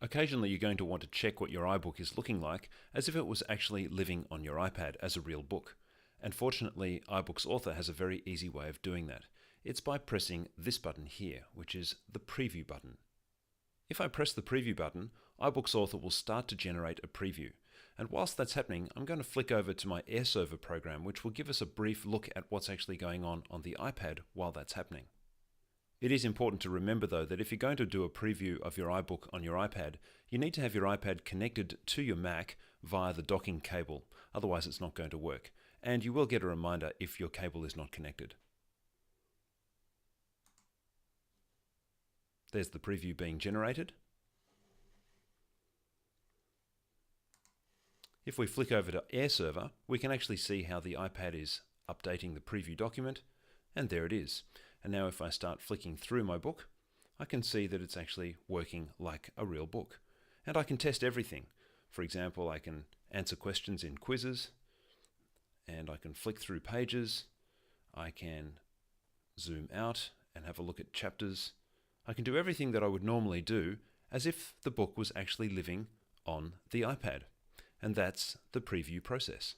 Occasionally you're going to want to check what your iBook is looking like as if it was actually living on your iPad as a real book. And fortunately, iBooks Author has a very easy way of doing that. It's by pressing this button here, which is the preview button. If I press the preview button, iBooks Author will start to generate a preview. And whilst that's happening, I'm going to flick over to my AirServer program, which will give us a brief look at what's actually going on the iPad while that's happening. It is important to remember though that if you're going to do a preview of your iBook on your iPad, you need to have your iPad connected to your Mac via the docking cable, otherwise it's not going to work. And you will get a reminder if your cable is not connected. There's the preview being generated. If we flick over to AirServer, we can actually see how the iPad is updating the preview document, and there it is. And now if I start flicking through my book, I can see that it's actually working like a real book. And I can test everything. For example, I can answer questions in quizzes, and I can flick through pages. I can zoom out and have a look at chapters. I can do everything that I would normally do as if the book was actually living on the iPad. And that's the preview process.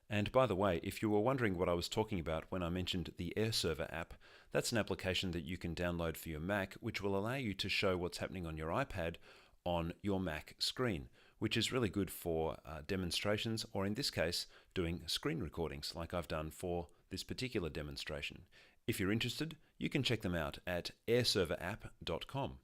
And by the way, if you were wondering what I was talking about when I mentioned the AirServer app, that's an application that you can download for your Mac, which will allow you to show what's happening on your iPad on your Mac screen, which is really good for demonstrations, or in this case, doing screen recordings like I've done for this particular demonstration. If you're interested, you can check them out at airserverapp.com.